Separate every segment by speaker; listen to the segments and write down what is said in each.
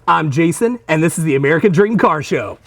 Speaker 1: I'm Jason, and this is the American Dream Car Show.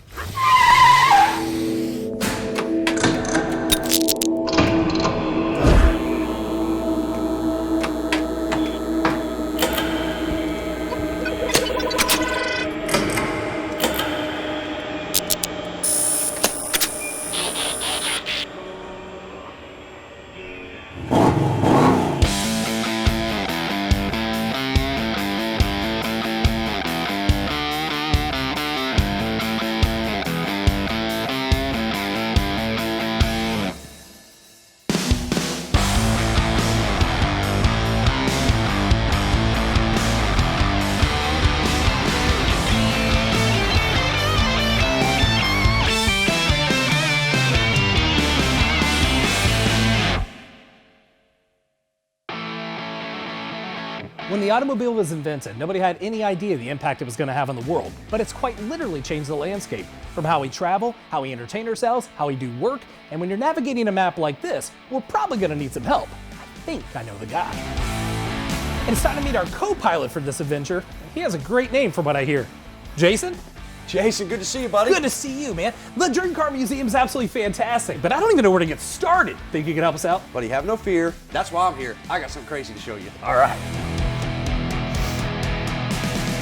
Speaker 1: When the automobile was invented, nobody had any idea the impact it was going to have on the world, but it's quite literally changed the landscape, from how we travel, how we entertain ourselves, how we do work, and when you're navigating a map like this, we're probably going to need some help. I think I know the guy. And it's time to meet our co-pilot for this adventure. He has a great name from what I hear. Jason?
Speaker 2: Jason, good to see you, buddy.
Speaker 1: Good to see you, man. The Dream Car Museum is absolutely fantastic, but I don't even know where to get started. Think you can help us out?
Speaker 2: Buddy, have no fear. That's why I'm here. I got something crazy to show you.
Speaker 1: All right.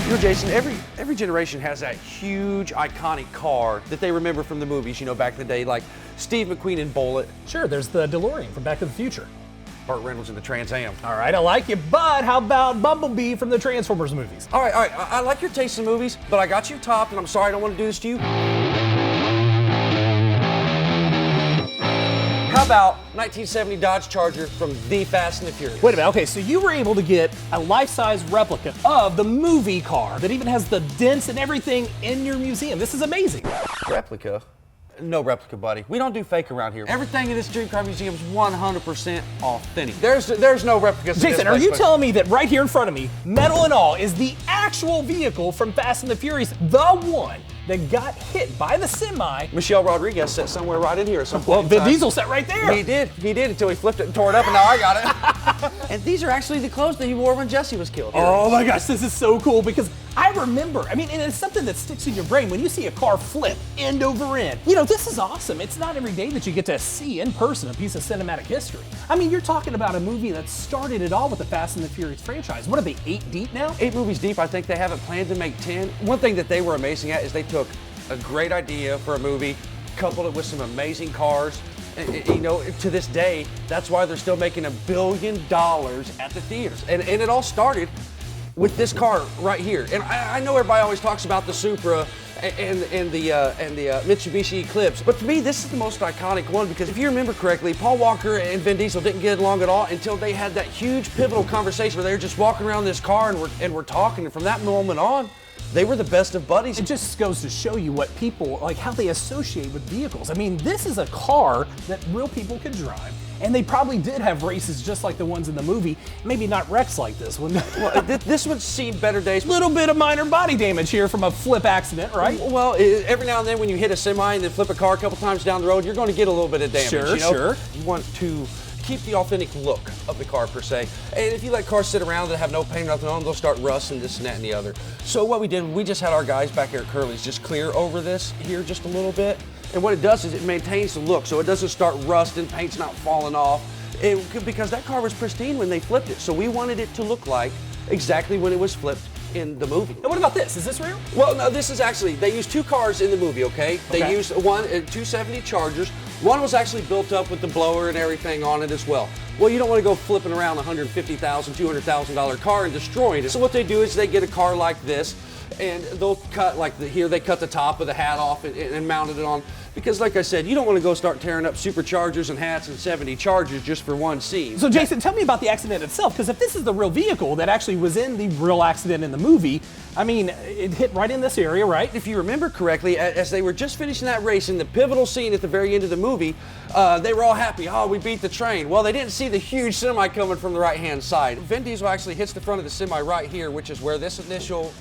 Speaker 2: You know, Jason, every generation has that huge, iconic car that they remember from the movies, you know, back in the day, like Steve McQueen in Bullitt.
Speaker 1: Sure, there's the DeLorean from Back to the Future.
Speaker 2: Burt Reynolds in the Trans Am.
Speaker 1: All right, I like you, but how about Bumblebee from the Transformers movies?
Speaker 2: All right, I like your taste in movies, but I got you topped, and I'm sorry I don't want to do this to you. How about 1970 Dodge Charger from The Fast and the Furious?
Speaker 1: Wait a minute, okay, so you were able to get a life-size replica of the movie car that even has the dents and everything in your museum. This is amazing.
Speaker 2: Replica? No replica, buddy. We don't do fake around here. Everything in this Dream Car Museum is 100% authentic. There's no replicas.
Speaker 1: Jason, are you telling me that right here in front of me, metal and all, is the actual vehicle from Fast and the Furious, the one that got hit by the semi?
Speaker 2: Michelle Rodriguez sat somewhere right in here at some point.
Speaker 1: Well, Vin Diesel sat right there.
Speaker 2: He did until he flipped it and tore it up, and now I got it. And these are actually the clothes that he wore when Jesse was killed.
Speaker 1: Oh my gosh, this is so cool because I remember, and it's something that sticks in your brain when you see a car flip end over end. You know, this is awesome. It's not every day that you get to see in person a piece of cinematic history. I mean, you're talking about a movie that started it all with the Fast and the Furious franchise. What are they, 8 deep now?
Speaker 2: 8 movies deep. I think they have it planned to make 10. One thing that they were amazing at is they took a great idea for a movie, coupled it with some amazing cars. You know, to this day, that's why they're still making $1 billion at the theaters. And it all started with this car right here. And I know everybody always talks about the Supra and the Mitsubishi Eclipse, but to me, this is the most iconic one because if you remember correctly, Paul Walker and Vin Diesel didn't get along at all until they had that huge pivotal conversation where they were just walking around this car and we're talking, and from that moment on, they were the best of buddies.
Speaker 1: It just goes to show you what people, like how they associate with vehicles. I mean, this is a car that real people could drive. And they probably did have races just like the ones in the movie. Maybe not wrecks like this one.
Speaker 2: Well, this one's seen better days.
Speaker 1: Little bit of minor body damage here from a flip accident, right?
Speaker 2: Well, every now and then when you hit a semi and then flip a car a couple times down the road, you're going to get a little bit of damage.
Speaker 1: Sure,
Speaker 2: you know?
Speaker 1: sure.
Speaker 2: You want to keep the authentic look of the car per se. And if you let cars sit around that have no paint or nothing on them, they'll start rusting this and that and the other. So what we did, we just had our guys back here at Curly's just clear over this here just a little bit. And what it does is it maintains the look so it doesn't start rusting, paint's not falling off. Because that car was pristine when they flipped it. So we wanted it to look like exactly when it was flipped in the movie.
Speaker 1: And what about this? Is this real?
Speaker 2: Well, no, this is actually, they used 2 cars in the movie, okay? They used 270 Chargers. One was actually built up with the blower and everything on it as well. Well, you don't want to go flipping around a $150,000, $200,000 car and destroying it. So what they do is they get a car like this, and they'll cut, like here they cut the top of the hat off and mounted it on. Because like I said, you don't want to go start tearing up superchargers and hats and 70 Chargers just for one scene.
Speaker 1: So Jason, tell me about the accident itself, because if this is the real vehicle that actually was in the real accident in the movie, I mean, it hit right in this area, right?
Speaker 2: If you remember correctly, as they were just finishing that race in the pivotal scene at the very end of the movie, they were all happy, oh, we beat the train. Well, they didn't see the huge semi coming from the right-hand side. Vin Diesel actually hits the front of the semi right here, which is where this initial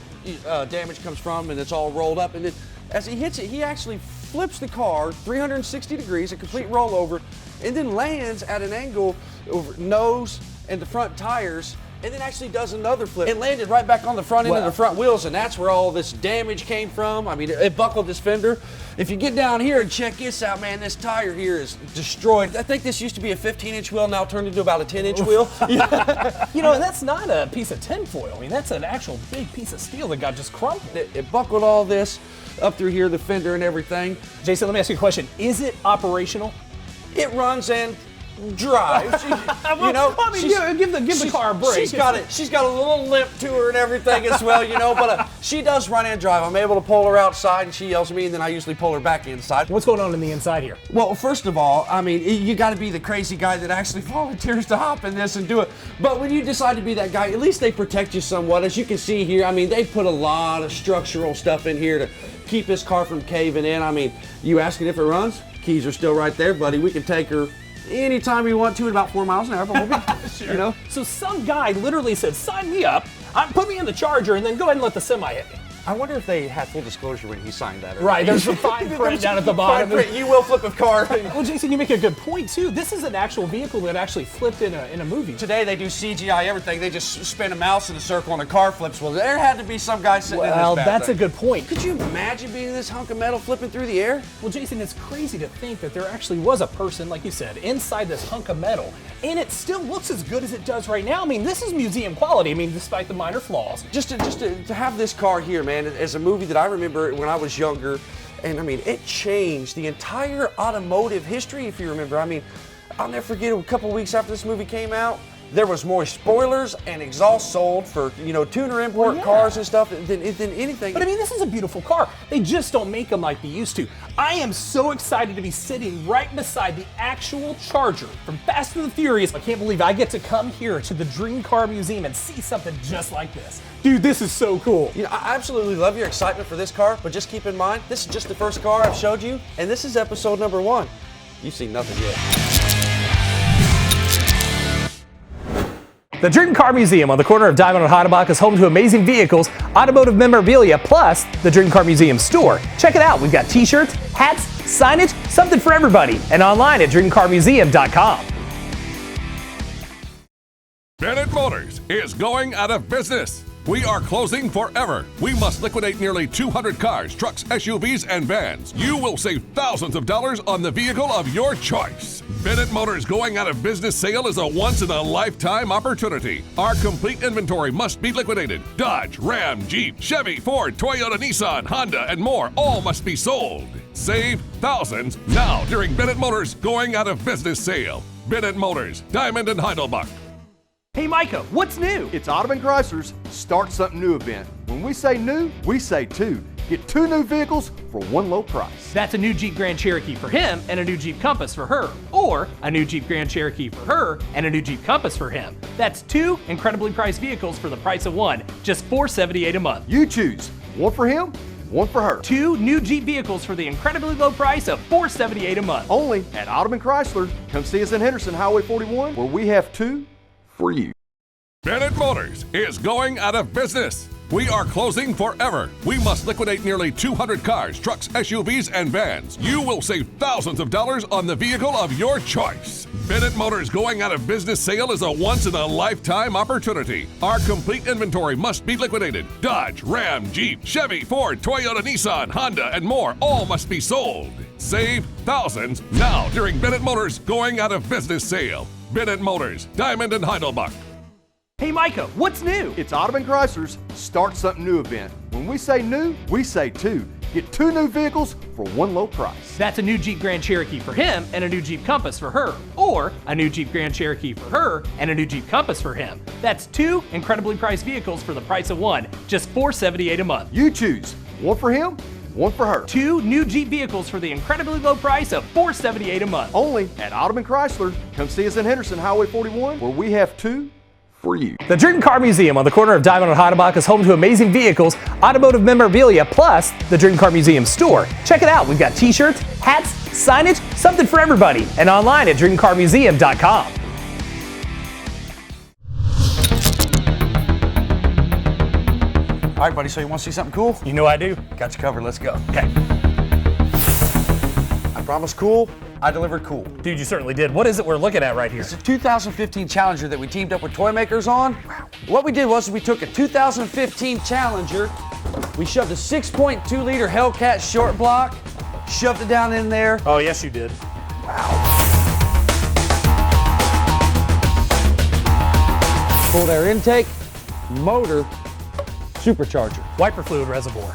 Speaker 2: damage comes from, and it's all rolled up. And then as he hits it, he actually flips the car 360 degrees, a complete rollover, and then lands at an angle over nose and the front tires and then actually does another flip. It landed right back on the front end of the front wheels, and that's where all this damage came from. I mean, it buckled this fender. If you get down here and check this out, man, this tire here is destroyed. I think this used to be a 15-inch wheel, now turned into about a 10-inch wheel.
Speaker 1: You know, and that's not a piece of tinfoil. I mean, that's an actual big piece of steel that got just crumpled.
Speaker 2: It buckled all this up through here, the fender and everything.
Speaker 1: Jason, let me ask you a question. Is it operational?
Speaker 2: It runs and drives. You know,
Speaker 1: I mean, give the car a break.
Speaker 2: She's got a little limp to her and everything as well, you know, but she does run and drive. I'm able to pull her outside and she yells at me, and then I usually pull her back inside.
Speaker 1: What's going on in the inside here?
Speaker 2: Well, first of all, I mean, you got to be the crazy guy that actually volunteers to hop in this and do it. But when you decide to be that guy, at least they protect you somewhat. As you can see here, I mean, they put a lot of structural stuff in here to keep this car from caving in. I mean, you asking if it runs? Keys are still right there, buddy. We can take her anytime we want to at about 4 miles an hour, but we'll be,
Speaker 1: sure.
Speaker 2: You know.
Speaker 1: So some guy literally said, sign me up, put me in the Charger, and then go ahead and let the semi hit me.
Speaker 2: I wonder if they had full disclosure when he signed that.
Speaker 1: Right, there's some fine print down at the bottom.
Speaker 2: Fine print, you will flip a car.
Speaker 1: Well, Jason, you make a good point, too. This is an actual vehicle that actually flipped in a movie.
Speaker 2: Today they do CGI everything. They just spin a mouse in a circle and a car flips. Well, there had to be some guy sitting in this
Speaker 1: Well,
Speaker 2: bad
Speaker 1: that's
Speaker 2: thing.
Speaker 1: a good point.
Speaker 2: Could you imagine being this hunk of metal flipping through the air?
Speaker 1: Well, Jason, it's crazy to think that there actually was a person, like you said, inside this hunk of metal, and it still looks as good as it does right now. I mean, this is museum quality. I mean, despite the minor flaws.
Speaker 2: Just to have this car here, man, as a movie that I remember when I was younger, and I mean, it changed the entire automotive history, if you remember. I mean, I'll never forget, a couple weeks after this movie came out, there was more spoilers and exhaust sold for, you know, tuner import cars and stuff than anything.
Speaker 1: But I mean, this is a beautiful car. They just don't make them like they used to. I am so excited to be sitting right beside the actual Charger from Fast and the Furious. I can't believe I get to come here to the Dream Car Museum and see something just like this. Dude, this is so cool.
Speaker 2: You know, I absolutely love your excitement for this car, but just keep in mind, this is just the first car I've showed you, and this is episode number 1. You've seen nothing yet.
Speaker 1: The Dream Car Museum on the corner of Diamond and Heidelbach is home to amazing vehicles, automotive memorabilia, plus the Dream Car Museum store. Check it out. We've got t-shirts, hats, signage, something for everybody, and online at dreamcarmuseum.com.
Speaker 3: Bennett Motors is going out of business. We are closing forever. We must liquidate nearly 200 cars, trucks, SUVs, and vans. You will save thousands of dollars on the vehicle of your choice. Bennett Motors going out of business sale is a once-in-a-lifetime opportunity. Our complete inventory must be liquidated. Dodge, Ram, Jeep, Chevy, Ford, Toyota, Nissan, Honda, and more all must be sold. Save thousands now during Bennett Motors going out of business sale. Bennett Motors, Diamond and Heidelbach.
Speaker 1: Hey, Micah, what's new?
Speaker 4: It's Ottoman Chrysler's Start Something New event. When we say new, we say 2. Get 2 new vehicles for one low price.
Speaker 1: That's a new Jeep Grand Cherokee for him and a new Jeep Compass for her. Or a new Jeep Grand Cherokee for her and a new Jeep Compass for him. That's 2 incredibly priced vehicles for the price of one, just $478 a month.
Speaker 4: You choose. One for him, one for her.
Speaker 1: 2 new Jeep vehicles for the incredibly low price of $478 a month.
Speaker 4: Only at Ottoman Chrysler. Come see us in Henderson, Highway 41, where we have 2 for you.
Speaker 3: Bennett Motors is going out of business. We are closing forever. We must liquidate nearly 200 cars, trucks, SUVs, and vans. You will save thousands of dollars on the vehicle of your choice. Bennett Motors going out of business sale is a once-in-a-lifetime opportunity. Our complete inventory must be liquidated. Dodge, Ram, Jeep, Chevy, Ford, Toyota, Nissan, Honda, and more all must be sold. Save thousands now during Bennett Motors going out of business sale. Bennett Motors, Diamond and Heidelbach.
Speaker 1: Hey, Micah, what's new?
Speaker 4: It's Ottoman Chrysler's Start Something New event. When we say new, we say 2. Get 2 new vehicles for one low price.
Speaker 1: That's a new Jeep Grand Cherokee for him and a new Jeep Compass for her. Or a new Jeep Grand Cherokee for her and a new Jeep Compass for him. That's 2 incredibly priced vehicles for the price of one, just $478 a month.
Speaker 4: You choose. One for him, one for her.
Speaker 1: 2 new Jeep vehicles for the incredibly low price of $478 a month.
Speaker 4: Only at Ottoman Chrysler. Come see us in Henderson, Highway 41, where we have 2 for you.
Speaker 1: The Dream Car Museum on the corner of Diamond and Heidelbach is home to amazing vehicles, automotive memorabilia, plus the Dream Car Museum store. Check it out. We've got t-shirts, hats, signage, something for everybody, and online at dreamcarmuseum.com.
Speaker 2: All right, buddy, so you want to see something cool?
Speaker 1: You know I do.
Speaker 2: Got you covered, let's go.
Speaker 1: Okay.
Speaker 2: I promise cool, I delivered cool.
Speaker 1: Dude, you certainly did. What is it we're looking at right here?
Speaker 2: It's a 2015 Challenger that we teamed up with toy makers on. What we did was we took a 2015 Challenger, we shoved a 6.2 liter Hellcat short block, shoved it down in there.
Speaker 1: Oh, yes, you did.
Speaker 2: Cold air intake, motor, supercharger.
Speaker 1: Wiper fluid reservoir.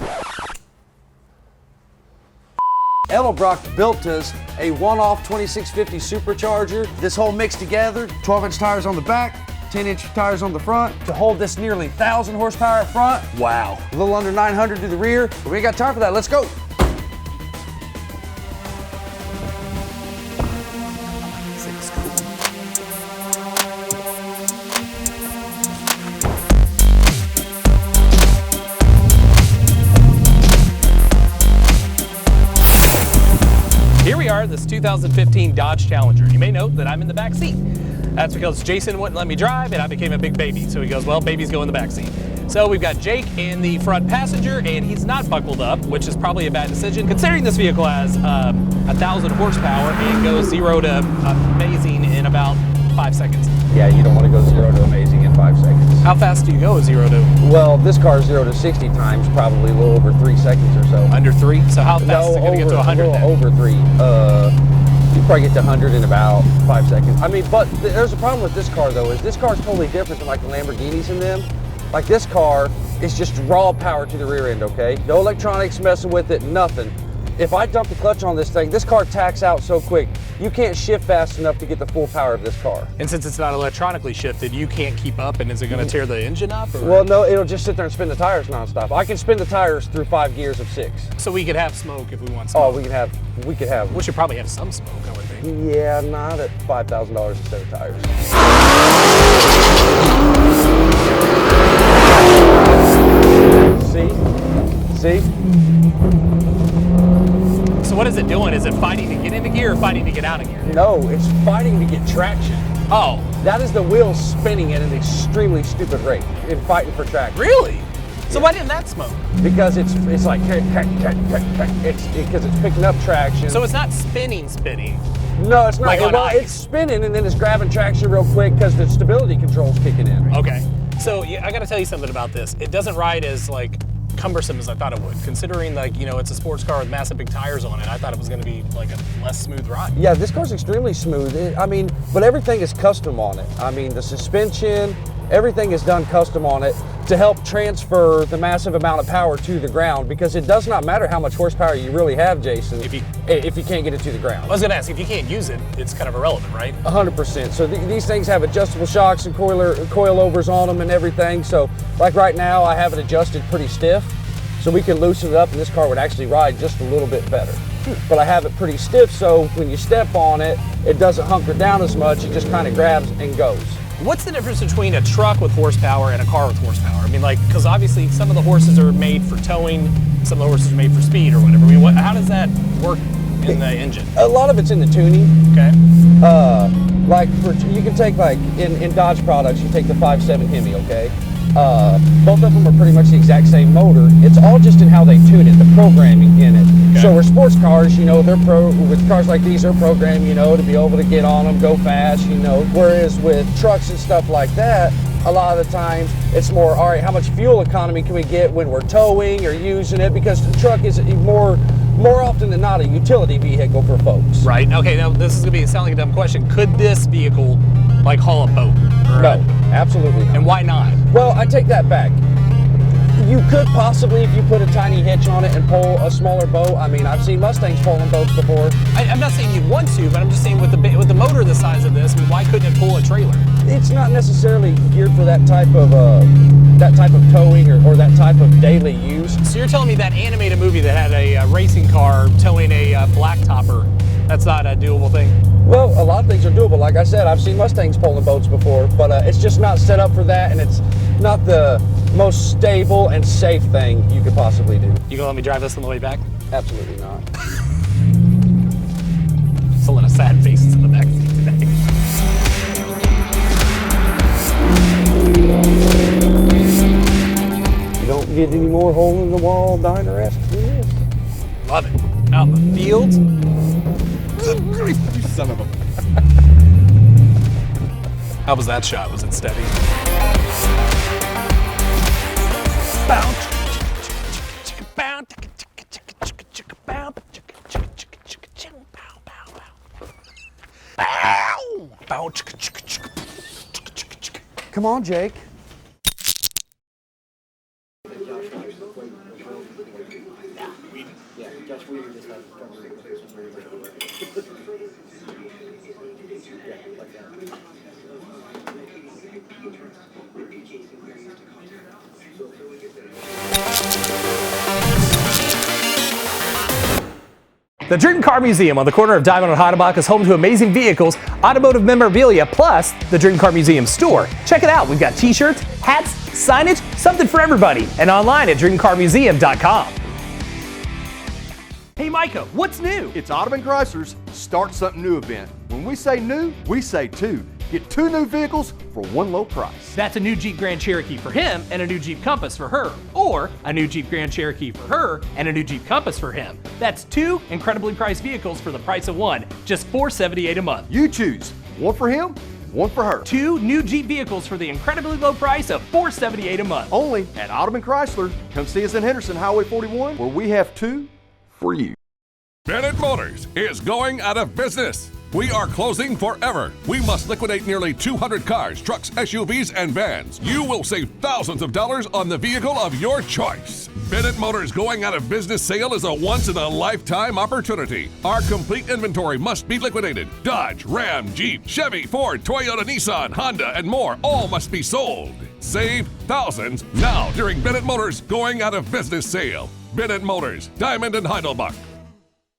Speaker 2: Edelbrock built us a one-off 2650 supercharger. This whole mixed together, 12-inch tires on the back, 10-inch tires on the front to hold this nearly 1,000 horsepower up front.
Speaker 1: Wow.
Speaker 2: A little under 900 to the rear. But we ain't got time for that. Let's go.
Speaker 1: Here we are, this 2015 Dodge Challenger. You may note that I'm in the back seat. That's because Jason wouldn't let me drive and I became a big baby. So he goes, well, babies go in the back seat. So we've got Jake in the front passenger and he's not buckled up, which is probably a bad decision considering this vehicle has 1,000 horsepower and goes 0 to amazing in about 5 seconds.
Speaker 2: Yeah, you don't want to go 0 to amazing in 5 seconds.
Speaker 1: How fast do you go 0 to?
Speaker 2: Well, this car's 0 to 60 times, probably a little over 3 seconds or so.
Speaker 1: Under 3? So how fast is it going to get to 100
Speaker 2: a
Speaker 1: then?
Speaker 2: little over 3. You probably get to 100 in about 5 seconds. I mean, but there's a problem with this car though, is this car's totally different than like the Lamborghinis in them. Like this car is just raw power to the rear end, okay? No electronics messing with it, nothing. If I dump the clutch on this thing, this car tacks out so quick, you can't shift fast enough to get the full power of this car.
Speaker 1: And since it's not electronically shifted, you can't keep up, and is it going to tear the engine up? Or?
Speaker 2: Well, no, it'll just sit there and spin the tires nonstop. I can spin the tires through 5 gears of 6.
Speaker 1: So we could have smoke if we want smoke.
Speaker 2: Oh, we could have.
Speaker 1: We should probably have some smoke, I would think.
Speaker 2: Yeah, not at $5,000 a set of tires. See?
Speaker 1: So what is it doing? Is it fighting to get into gear or fighting to get out of gear?
Speaker 2: No, it's fighting to get traction.
Speaker 1: Oh.
Speaker 2: That is the wheels spinning at an extremely stupid rate in fighting for traction.
Speaker 1: Really? So why didn't that smoke?
Speaker 2: Because it's like, it's because it's picking up traction.
Speaker 1: So it's not spinning.
Speaker 2: No, it's not.
Speaker 1: Like on
Speaker 2: well,
Speaker 1: ice.
Speaker 2: it's spinning and then it's grabbing traction real quick because the stability control's kicking in.
Speaker 1: Okay. So yeah, I got to tell you something about this. It doesn't ride as like cumbersome as I thought it would, considering like, you know, it's a sports car with massive big tires on it. I thought it was going to be like a less smooth ride.
Speaker 2: Yeah, this car's extremely smooth. I mean, but everything is custom on it. I mean, the suspension, everything is done custom on it to help transfer the massive amount of power to the ground, because it does not matter how much horsepower you really have, Jason, if you can't get it to the ground.
Speaker 1: I was going to ask, if you can't use it, it's kind of irrelevant, right?
Speaker 2: 100%. So these things have adjustable shocks and coilovers on them and everything. So like right now, I have it adjusted pretty stiff, so we can loosen it up and this car would actually ride just a little bit better. But I have it pretty stiff, so when you step on it, it doesn't hunker down as much, it just kind of grabs and goes.
Speaker 1: What's the difference between a truck with horsepower and a car with horsepower? I mean, like, because obviously some of the horses are made for towing, some of the horses are made for speed or whatever. I mean, how does that work in the engine?
Speaker 2: A lot of it's in the tuning.
Speaker 1: Okay.
Speaker 2: Like you can take like in Dodge products, you take the 5.7 Hemi, okay? Both of them are pretty much the exact same motor. It's all just in how they tune it, the programming in it. Okay. So with sports cars, you know, with cars like these, they're programmed, you know, to be able to get on them, go fast, you know. Whereas with trucks and stuff like that, a lot of the times it's more, all right, how much fuel economy can we get when we're towing or using it? Because the truck is more often than not a utility vehicle for folks.
Speaker 1: Right. Okay. Now this is gonna sound like a dumb question. Could this vehicle like haul a boat?
Speaker 2: No, absolutely not.
Speaker 1: And why not?
Speaker 2: Well, I take that back. You could possibly, if you put a tiny hitch on it and pull a smaller boat. I mean, I've seen Mustangs pulling boats before.
Speaker 1: I'm not saying you want to, but I'm just saying with the motor the size of this, I mean, why couldn't it pull a trailer?
Speaker 2: It's not necessarily geared for that type of towing or that type of daily use.
Speaker 1: So you're telling me that animated movie that had a racing car towing a blacktopper, that's not a doable thing?
Speaker 2: Well, a lot of things are doable. Like I said, I've seen Mustangs pulling boats before, but it's just not set up for that, and it's not the most stable and safe thing you could possibly do.
Speaker 1: You gonna let me drive this on the way back?
Speaker 2: Absolutely not.
Speaker 1: Just a lot of sad faces in the back seat today.
Speaker 2: You don't get any more hole in the wall diner-esque than this.
Speaker 1: Love it. Out in the fields. Good
Speaker 5: You son of a...
Speaker 1: How was that shot? Was it steady?
Speaker 2: Come on, Jake.
Speaker 1: The Dream Car Museum on the corner of Diamond and Heidelbach is home to amazing vehicles, automotive memorabilia, plus the Dream Car Museum store. Check it out. We've got t-shirts, hats, signage, something for everybody, and online at dreamcarmuseum.com. Hey Micah, what's new?
Speaker 4: It's Ottoman Chrysler's Start Something New event. When we say new, we say two. Get two new vehicles for one low price.
Speaker 1: That's a new Jeep Grand Cherokee for him and a new Jeep Compass for her. Or a new Jeep Grand Cherokee for her and a new Jeep Compass for him. That's two incredibly priced vehicles for the price of one, just $478 a month.
Speaker 4: You choose. One for him, one for her.
Speaker 1: Two new Jeep vehicles for the incredibly low price of $478 a month.
Speaker 4: Only at Ottoman Chrysler. Come see us in Henderson, Highway 41, where we have two for you.
Speaker 3: Bennett Motors is going out of business. We are closing forever. We must liquidate nearly 200 cars, trucks, SUVs, and vans. You will save thousands of dollars on the vehicle of your choice. Bennett Motors going out of business sale is a once-in-a-lifetime opportunity. Our complete inventory must be liquidated. Dodge, Ram, Jeep, Chevy, Ford, Toyota, Nissan, Honda, and more all must be sold. Save thousands now during Bennett Motors going out of business sale. Bennett Motors, Diamond and Heidelbach.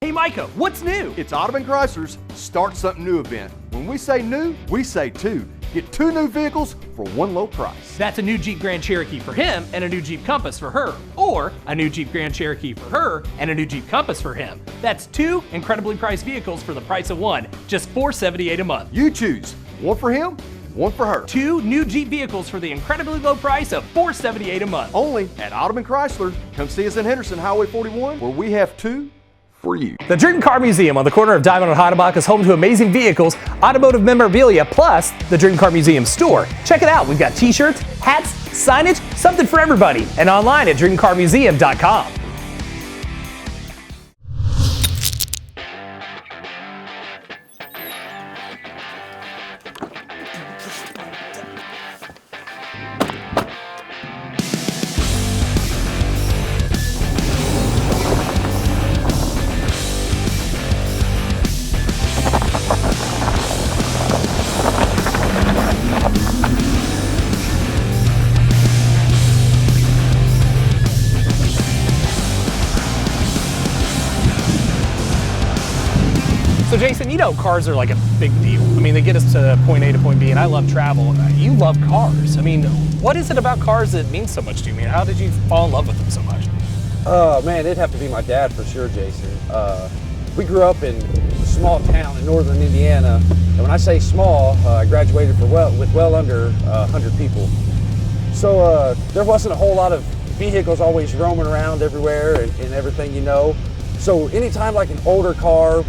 Speaker 1: Hey Micah, what's new?
Speaker 4: It's Ottoman Chrysler's Start Something New event. When we say new, we say two. Get two new vehicles for one low price.
Speaker 1: That's a new Jeep Grand Cherokee for him and a new Jeep Compass for her. Or a new Jeep Grand Cherokee for her and a new Jeep Compass for him. That's two incredibly priced vehicles for the price of one, just $478 a month.
Speaker 4: You choose. One for him, one for her.
Speaker 1: Two new Jeep vehicles for the incredibly low price of $478 a month.
Speaker 4: Only at Ottoman Chrysler. Come see us in Henderson, Highway 41, where we have two for you.
Speaker 1: The Dream Car Museum on the corner of Diamond and Heidelbach is home to amazing vehicles, automotive memorabilia, plus the Dream Car Museum store. Check it out. We've got t-shirts, hats, signage, something for everybody, and online at dreamcarmuseum.com. So Jason, you know cars are like a big deal. I mean, they get us to point A to point B, and I love travel. You love cars. I mean, what is it about cars that means so much to you? I mean, how did you fall in love with them so much?
Speaker 2: Man, it'd have to be my dad for sure, Jason. We grew up in a small town in northern Indiana, and when I say small, I graduated with well under 100 people. So there wasn't a whole lot of vehicles always roaming around everywhere and everything, you know. So anytime like an older car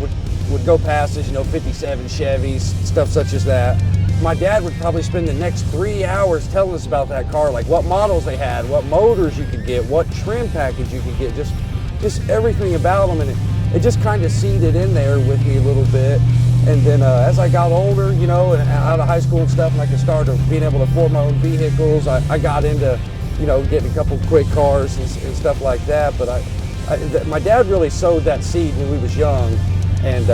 Speaker 2: would go past us, you know, 57 Chevys, stuff such as that, my dad would probably spend the next 3 hours telling us about that car, like what models they had, what motors you could get, what trim package you could get, just everything about them. And it just kind of seeded in there with me a little bit. And then as I got older, you know, and out of high school and stuff, and I could start being able to afford my own vehicles, I got into, you know, getting a couple quick cars and stuff like that. But my dad really sowed that seed when we was young. And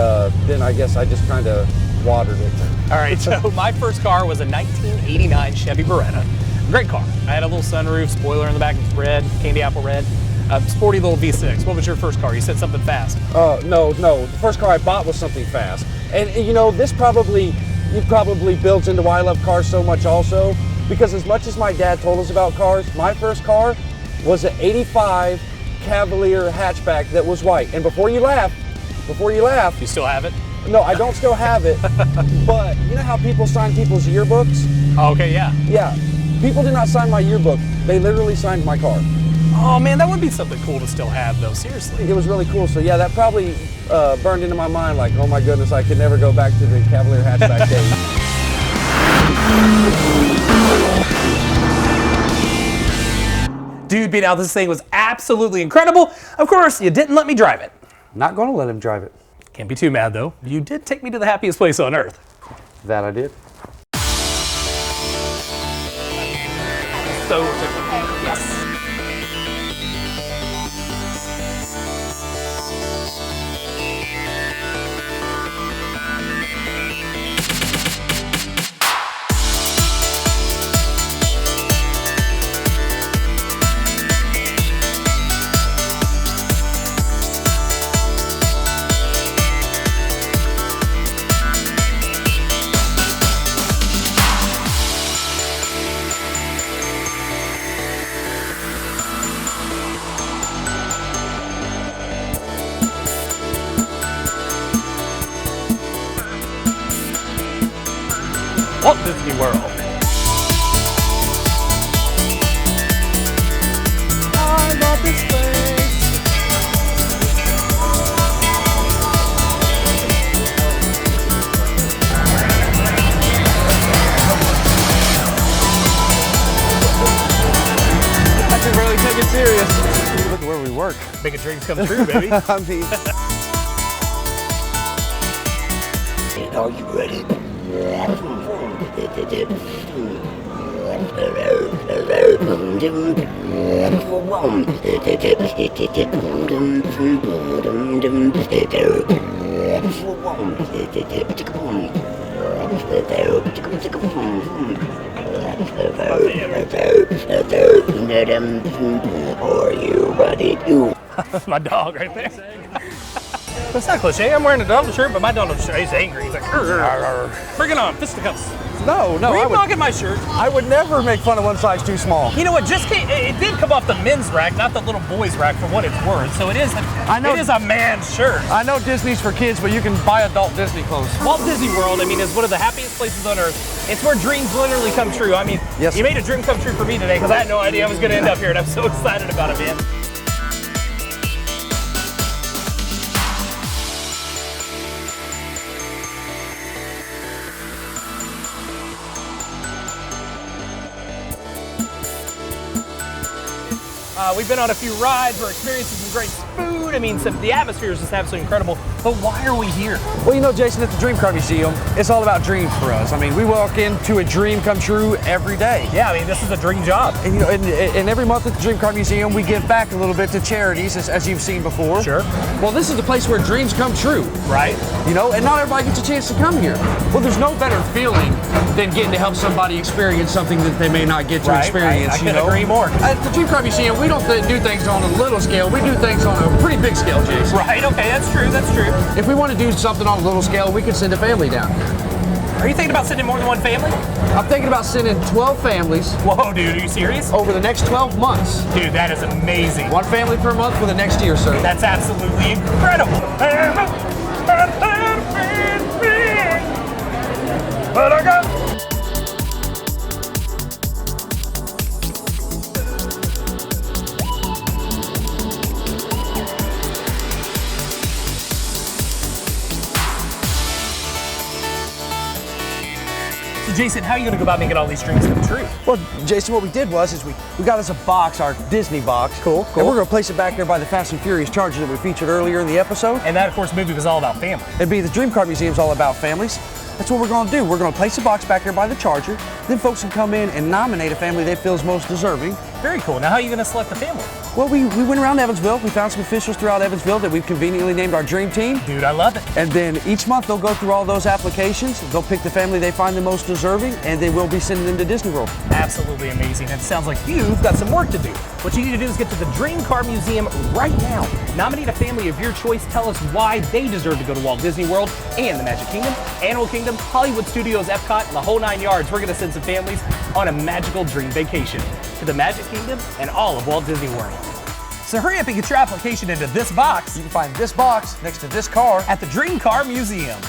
Speaker 2: then I guess I just kind of watered it.
Speaker 1: All right, so my first car was a 1989 Chevy Beretta. Great car. I had a little sunroof, spoiler in the back, it's red, candy apple red. Sporty little V6. What was your first car? You said something fast.
Speaker 2: No. The first car I bought was something fast. And you know, it probably builds into why I love cars so much also. Because as much as my dad told us about cars, my first car was an 85 Cavalier hatchback that was white. And before you laugh,
Speaker 1: You still have it?
Speaker 2: No, I don't still have it, but you know how people sign people's yearbooks?
Speaker 1: Oh, okay, yeah.
Speaker 2: Yeah, people did not sign my yearbook. They literally signed my car.
Speaker 1: Oh man, that would be something cool to still have though, seriously.
Speaker 2: It was really cool. So yeah, that probably burned into my mind like, oh my goodness, I could never go back to the Cavalier hatchback days.
Speaker 1: Dude, being out, this thing was absolutely incredible. Of course, you didn't let me drive it.
Speaker 2: Not gonna let him drive it.
Speaker 1: Can't be too mad though. You did take me to the happiest place on earth.
Speaker 2: That I did.
Speaker 1: So, yes. Walt Disney World. I love this place.
Speaker 2: I can barely take it serious. Look at where we work.
Speaker 1: Making dreams come true, baby.
Speaker 2: I mean,
Speaker 5: Are you ready? Are you ready to?
Speaker 1: That's my dog right there. That's not cliche. I'm wearing a dog shirt, but my dog is angry. He's like, bring it on, fisticuffs.
Speaker 2: no,
Speaker 1: Were you
Speaker 2: I would,
Speaker 1: knocking my shirt?
Speaker 2: I would never make fun of one size too small.
Speaker 1: You know what? It did come off the men's rack, not the little boys' rack, for what it's worth. So it is a man's shirt.
Speaker 2: I know Disney's for kids, but you can buy adult Disney clothes.
Speaker 1: Walt Disney World, I mean, is one of the happiest places on earth. It's where dreams literally come true. I mean,
Speaker 2: Yes.
Speaker 1: You made a dream come true for me today because I had no idea I was going to end up here, and I'm so excited about it, man. We've been on a few rides, we're experiencing some great food. I mean, the atmosphere is just absolutely incredible. But why are we here?
Speaker 2: Well, you know, Jason, at the Dream Car Museum, it's all about dreams for us. I mean, we walk into a dream come true every day.
Speaker 1: Yeah, I mean, this is a dream job.
Speaker 2: And, you know, and every month at the Dream Car Museum, we give back a little bit to charities, as you've seen before.
Speaker 1: Sure.
Speaker 2: Well, this is the place where dreams come true.
Speaker 1: Right?
Speaker 2: You know, and not everybody gets a chance to come here. Well, there's no better feeling than getting to help somebody experience something that they may not get to experience.
Speaker 1: I
Speaker 2: you
Speaker 1: couldn't
Speaker 2: know?
Speaker 1: agree more.
Speaker 2: At the Dream Car Museum, we don't do things on a little scale. We do things on a pretty big scale, Jason.
Speaker 1: Right, okay, that's true, that's true.
Speaker 2: If we want to do something on a little scale, we could send a family down.
Speaker 1: Are you thinking about sending more than one family?
Speaker 2: I'm thinking about sending 12 families
Speaker 1: Whoa, dude, are you serious?
Speaker 2: over the next 12 months.
Speaker 1: Dude, that is amazing.
Speaker 2: One family per month for the next year, sir.
Speaker 1: That's absolutely incredible. But I got So Jason, how are you going to go about making all these dreams come true?
Speaker 2: Well, Jason, what we did was we got us a box, our Disney box.
Speaker 1: Cool.
Speaker 2: And we're going to place it back there by the Fast and Furious Charger that we featured earlier in the episode.
Speaker 1: And that, of course, movie was all about family.
Speaker 2: And the Dream Car Museum's all about families. That's what we're going to do. We're going to place a box back there by the Charger. Then folks can come in and nominate a family they feel is most deserving.
Speaker 1: Very cool. Now, how are you going to select the family?
Speaker 2: Well, we went around Evansville. We found some officials throughout Evansville that we've conveniently named our Dream Team.
Speaker 1: Dude, I love it.
Speaker 2: And then each month they'll go through all those applications. They'll pick the family they find the most deserving, and they will be sending them to Disney World.
Speaker 1: Absolutely amazing. It sounds like you've got some work to do. What you need to do is get to the Dream Car Museum right now. Nominate a family of your choice. Tell us why they deserve to go to Walt Disney World and the Magic Kingdom, Animal Kingdom, Hollywood Studios, Epcot, and the whole 9 yards. We're going to send some families on a magical dream vacation to the Magic Kingdom and all of Walt Disney World. So hurry up and get your application into this box
Speaker 2: You can find this box next to this car.
Speaker 1: at the Dream Car Museum.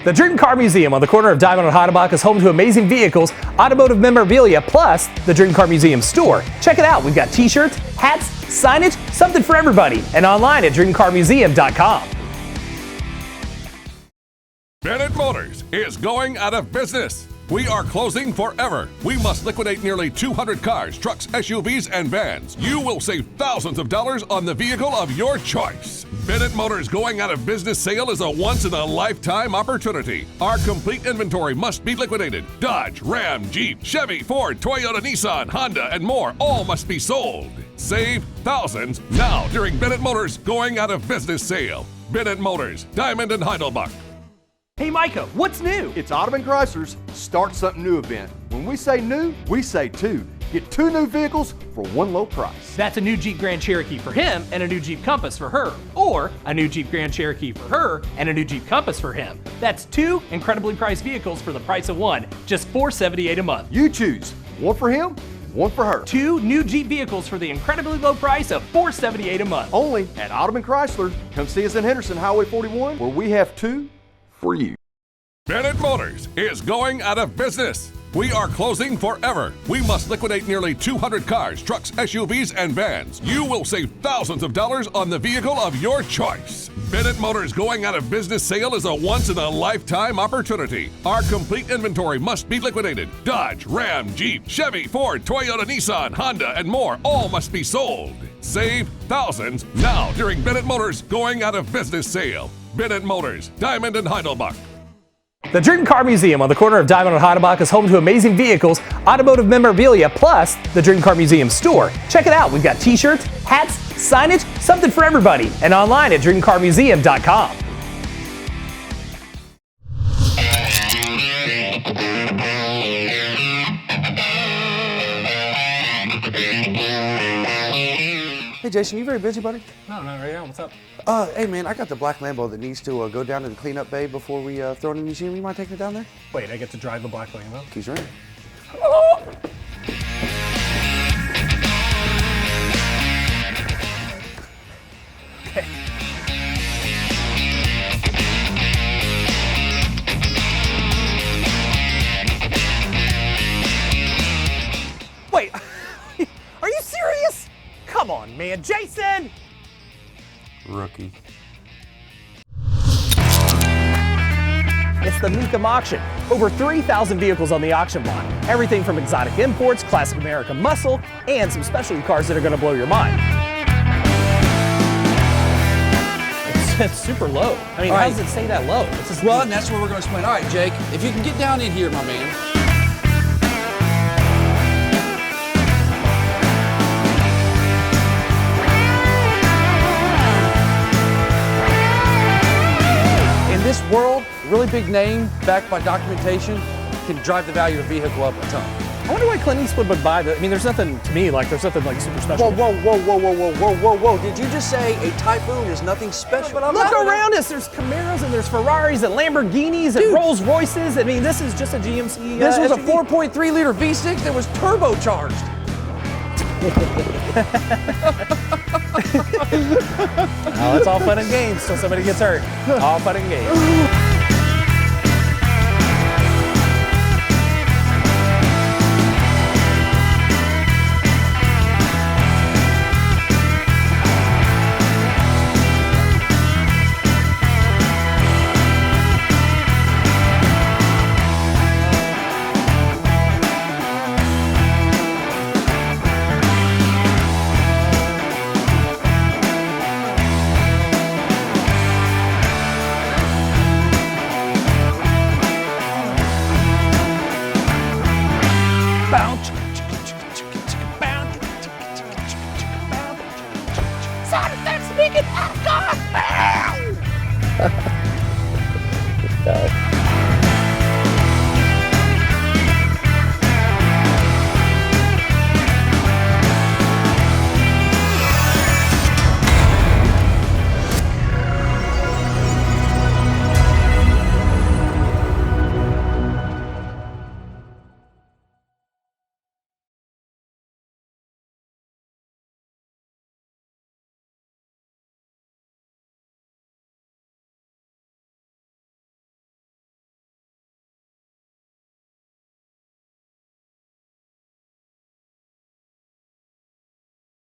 Speaker 1: The Dream Car Museum on the corner of Diamond and Heidelbach is home to amazing vehicles, automotive memorabilia, plus the Dream Car Museum store. Check it out. We've got t-shirts, hats, signage, something for everybody, and online at dreamcarmuseum.com.
Speaker 3: Bennett Motors is going out of business. We are closing forever. We must liquidate nearly 200 cars, trucks, SUVs, and vans. You will save thousands of dollars on the vehicle of your choice. Bennett Motors going out of business sale is a once-in-a-lifetime opportunity. Our complete inventory must be liquidated. Dodge, Ram, Jeep, Chevy, Ford, Toyota, Nissan, Honda, and more all must be sold. Save thousands now during Bennett Motors going out of business sale. Bennett Motors, Diamond and Heidelbach.
Speaker 1: Hey Micah, what's new?
Speaker 4: It's Ottoman Chrysler's Start Something New event. When we say new, we say two. Get two new vehicles for one low price.
Speaker 1: That's a new Jeep Grand Cherokee for him and a new Jeep Compass for her. Or a new Jeep Grand Cherokee for her and a new Jeep Compass for him. That's two incredibly priced vehicles for the price of one. Just $478 a month.
Speaker 4: You choose. One for him, one for her.
Speaker 1: Two new Jeep vehicles for the incredibly low price of $478 a month.
Speaker 4: Only at Ottoman Chrysler. Come see us in Henderson, Highway 41, where we have two for you.
Speaker 3: Bennett Motors is going out of business. We are closing forever. We must liquidate nearly 200 cars, trucks, SUVs, and vans. You will save thousands of dollars on the vehicle of your choice. Bennett Motors going out of business sale is a once-in-a-lifetime opportunity. Our complete inventory must be liquidated. Dodge, Ram, Jeep, Chevy, Ford, Toyota, Nissan, Honda, and more all must be sold. Save thousands now during Bennett Motors going out of business sale. Bennett Motors, Diamond and Heidelbach.
Speaker 1: The Dream Car Museum on the corner of Diamond and Heidelbach is home to amazing vehicles, automotive memorabilia, plus the Dream Car Museum store. Check it out. We've got t-shirts, hats, signage, something for everybody, and online at dreamcarmuseum.com.
Speaker 2: Hey Jason, you very busy, buddy?
Speaker 1: No, not right now. What's up?
Speaker 2: Hey man, I got the black Lambo that needs to go down to the cleanup bay before we throw it in the museum. You mind taking it down there?
Speaker 1: Wait, I get to drive the black Lambo?
Speaker 2: Keys are in.
Speaker 1: Okay. Wait, are you serious? Come on, man. Jason!
Speaker 2: Rookie.
Speaker 1: It's the Mecum auction. Over 3,000 vehicles on the auction block. Everything from exotic imports, classic American muscle, and some specialty cars that are going to blow your mind. It's super low. I mean, how does it say that low? It's just,
Speaker 6: Well, and that's where we're going to spend. All right, Jake, if you can get down in here, my man. In this world, a really big name backed by documentation can drive the value of a vehicle up a ton.
Speaker 1: I wonder why Clint Eastwood would buy the. I mean, there's nothing to me like super special.
Speaker 6: Whoa. Did you just say a Typhoon is nothing special?
Speaker 1: Look around us. There's Camaros and there's Ferraris and Lamborghinis and Rolls Royces. I mean, this is just a GMC.
Speaker 6: This was a
Speaker 1: SUV.
Speaker 6: 4.3 liter V6 that was turbocharged.
Speaker 1: Oh, it's all fun and games till somebody gets hurt. All fun and games. Sound effects speaking. Oh God!